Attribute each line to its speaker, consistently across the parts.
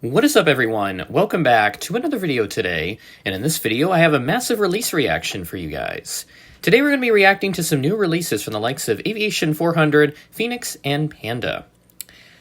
Speaker 1: What is up, everyone? Welcome back to another video today, and in this video I have a massive release reaction for you guys. Today we're going to be reacting to some new releases from the likes of Aviation400, Phoenix, and Panda.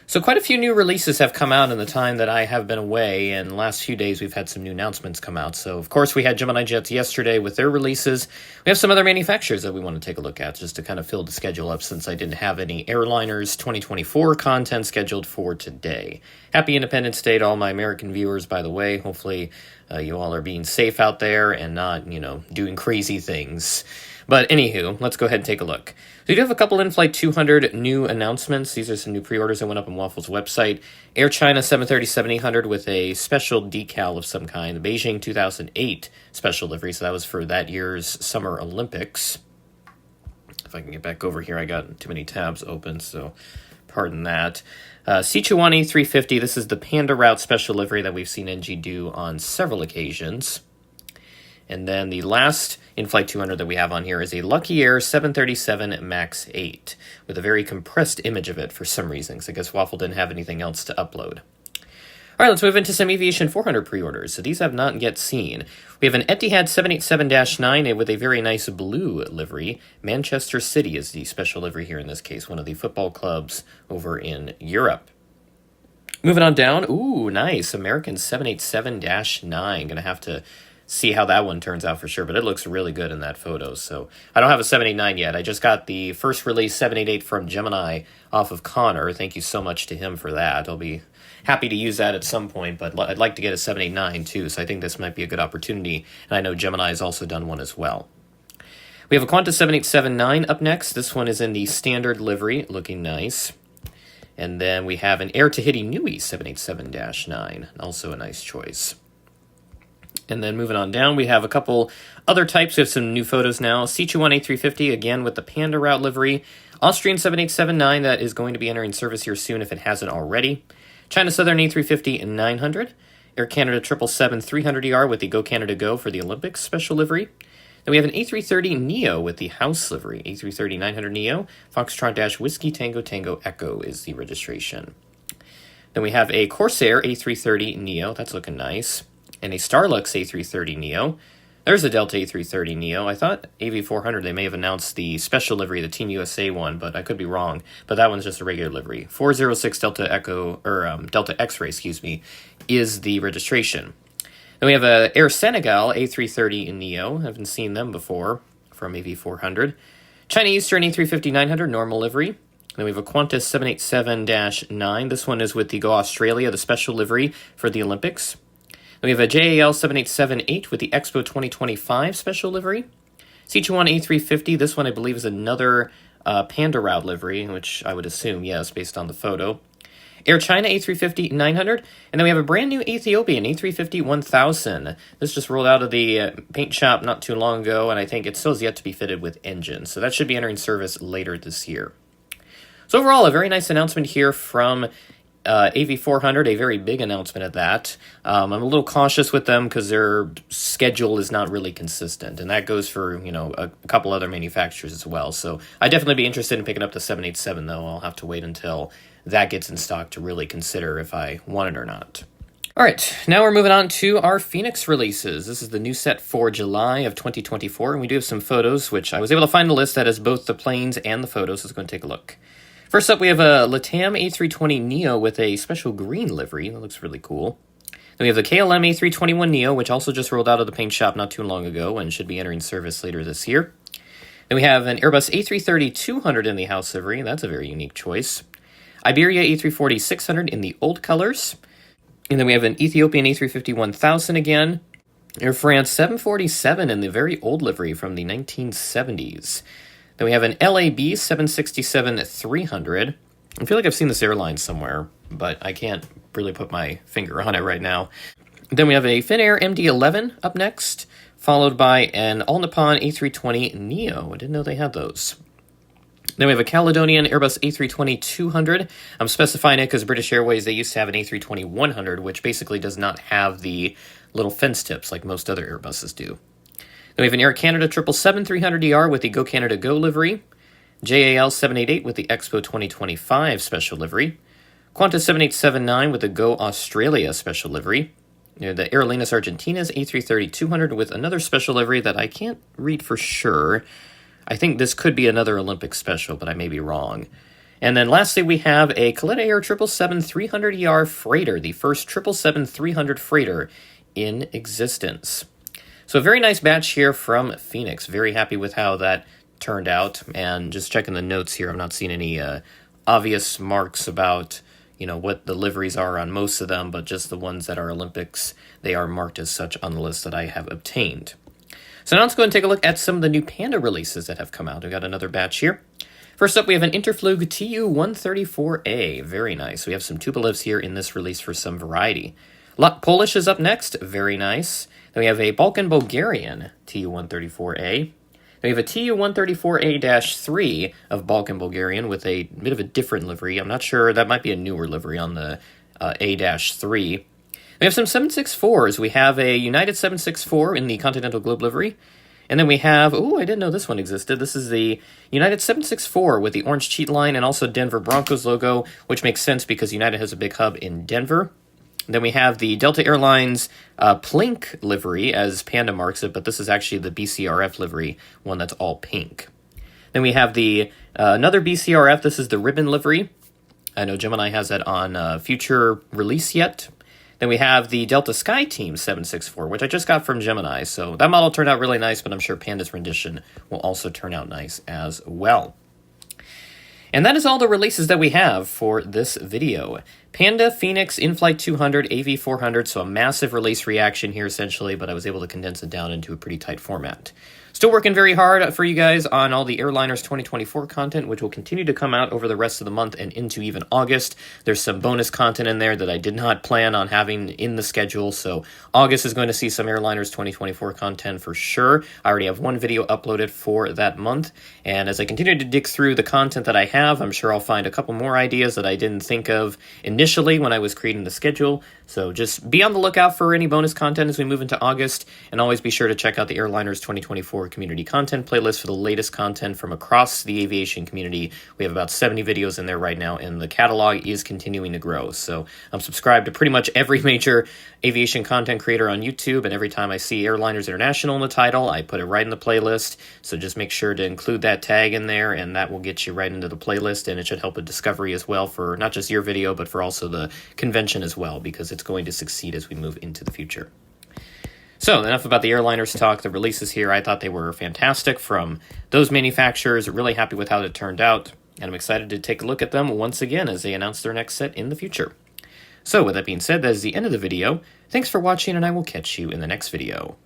Speaker 1: So quite a few new releases have come out in the time that I have been away, and the last few days we've had some new announcements come out. So of course we had Gemini Jets yesterday with their releases. We have some other manufacturers that we want to take a look at just to kind of fill the schedule up since I didn't have any Airliners 2024 content scheduled for today. Happy Independence Day to all my American viewers, by the way. Hopefully you all are being safe out there and not, doing crazy things. But anywho, let's go ahead and take a look. So we do have a couple Inflight200 new announcements. These are some new pre-orders that went up on Waffle's website. Air China 737-800 with a special decal of some kind. The Beijing 2008 special livery, so that was for that year's Summer Olympics. If I can get back over here, I got too many tabs open, so pardon that. Sichuan A350, this is the Panda Route special livery that we've seen NG do on several occasions. And then the last Inflight200 that we have on here is a Lucky Air 737 MAX 8 with a very compressed image of it for some reason, because I guess Waffle didn't have anything else to upload. All right, let's move into some Aviation400 pre-orders. So these I've not yet seen. We have an Etihad 787-9 with a very nice blue livery. Manchester City is the special livery here in this case, one of the football clubs over in Europe. Moving on down, ooh, nice, American 787-9. Gonna have to see how that one turns out for sure, but it looks really good in that photo. So I don't have a 789 yet. I just got the first release 788 from Gemini off of Connor. Thank you so much to him for that. I'll be happy to use that at some point, but I'd like to get a 789 too, so I think this might be a good opportunity, and I know Gemini has also done one as well. We have a Qantas 787-9 up next. This one is in the standard livery, looking nice. And then we have an Air Tahiti Nui 787-9, also a nice choice. And then moving on down, we have a couple other types. We have some new photos now. Sichuan A350, again with the Panda Route livery. Austrian 787-9, that is going to be entering service here soon if it hasn't already. China Southern A350-900. Air Canada 777-300ER with the Go Canada Go for the Olympics special livery. Then we have an A330neo with the house livery. A330-900neo. Foxtrot Whiskey Tango Tango Echo is the registration. Then we have a Corsair A330neo. That's looking nice. And a Starlux A330neo. There's a Delta A330neo. I thought AV400, they may have announced the special livery, the Team USA one, but I could be wrong. But that one's just a regular livery. 406 Delta Echo, or Delta X-Ray, excuse me, is the registration. Then we have a Air Senegal A330neo. I haven't seen them before from AV400. China Eastern A350-900 normal livery. Then we have a Qantas 787-9. This one is with the Go Australia, the special livery for the Olympics. Then we have a JAL 787-8 with the Expo 2025 special livery. Sichuan A350, this one I believe is another Panda Route livery, which I would assume, yes, based on the photo. Air China A350-900, and then we have a brand new Ethiopian A350-1000. This just rolled out of the paint shop not too long ago, and I think it still has yet to be fitted with engine, so that should be entering service later this year. So overall, a very nice announcement here from AV400, a very big announcement at that. I'm a little cautious with them because their schedule is not really consistent, and that goes for, a couple other manufacturers as well. So I'd definitely be interested in picking up the 787, though. I'll have to wait until that gets in stock to really consider if I want it or not. All right, now we're moving on to our Phoenix releases. This is the new set for July of 2024, and we do have some photos, which I was able to find a list that has both the planes and the photos, so let's go and take a look. First up, we have a LATAM A320neo with a special green livery. That looks really cool. Then we have the KLM A321neo, which also just rolled out of the paint shop not too long ago and should be entering service later this year. Then we have an Airbus A330-200 in the house livery. That's a very unique choice. Iberia A340-600 in the old colors. And then we have an Ethiopian A350-1000 again. Air France 747 in the very old livery from the 1970s. Then we have an LAB 767-300. I feel like I've seen this airline somewhere, but I can't really put my finger on it right now. Then we have a Finnair MD-11 up next, followed by an All Nippon A320neo. I didn't know they had those. Then we have a Caledonian Airbus A320-200. I'm specifying it because British Airways, they used to have an A320-100, which basically does not have the little fence tips like most other Airbuses do. Then we have an Air Canada 777-300ER with the Go Canada Go livery. JAL 788 with the Expo 2025 special livery. Qantas 7879 with the Go Australia special livery. The Airliners Argentina's A330-200 with another special livery that I can't read for sure. I think this could be another Olympic special, but I may be wrong. And then lastly, we have a Kalitta Air 777-300ER freighter, the first 777-300 freighter in existence. So a very nice batch here from Phoenix. Very happy with how that turned out. And just checking the notes here, I'm not seeing any obvious marks about what the liveries are on most of them, but just the ones that are Olympics, they are marked as such on the list that I have obtained. So now let's go and take a look at some of the new Panda releases that have come out. We've got another batch here. First up, we have an Interflug TU-134A. Very nice. We have some Tupolevs here in this release for some variety. Lot Polish is up next. Very nice. Then we have a Balkan Bulgarian TU-134A. Then we have a TU-134A-3 of Balkan Bulgarian with a bit of a different livery. I'm not sure. That might be a newer livery on the A-3. We have some 764s. We have a United 764 in the Continental Globe livery. And then we have, I didn't know this one existed. This is the United 764 with the orange cheat line and also Denver Broncos logo, which makes sense because United has a big hub in Denver. Then we have the Delta Airlines Plink livery, as Panda marks it, but this is actually the BCRF livery, one that's all pink. Then we have the another BCRF. This is the ribbon livery. I know Gemini has that on future release yet. Then we have the Delta Sky Team 764, which I just got from Gemini. So that model turned out really nice, but I'm sure Panda's rendition will also turn out nice as well. And that is all the releases that we have for this video. Panda, Phoenix, Inflight200, Aviation400, so a massive release reaction here essentially, but I was able to condense it down into a pretty tight format. Still working very hard for you guys on all the Airliners 2024 content, which will continue to come out over the rest of the month and into even August. There's some bonus content in there that I did not plan on having in the schedule, so August is going to see some Airliners 2024 content for sure. I already have one video uploaded for that month, and as I continue to dig through the content that I have, I'm sure I'll find a couple more ideas that I didn't think of initially when I was creating the schedule. So just be on the lookout for any bonus content as we move into August, and always be sure to check out the Airliners 2024 community content playlist for the latest content from across the aviation community. We have about 70 videos in there right now, and the catalog is continuing to grow. So I'm subscribed to pretty much every major aviation content creator on YouTube, and every time I see Airliners International in the title, I put it right in the playlist. So just make sure to include that tag in there, and that will get you right into the playlist, and it should help with discovery as well for not just your video, but for also the convention as well, because it's going to succeed as we move into the future. So, enough about the Airliners talk. The releases here, I thought they were fantastic from those manufacturers. Really happy with how it turned out, and I'm excited to take a look at them once again as they announce their next set in the future. So, with that being said, that is the end of the video. Thanks for watching, and I will catch you in the next video.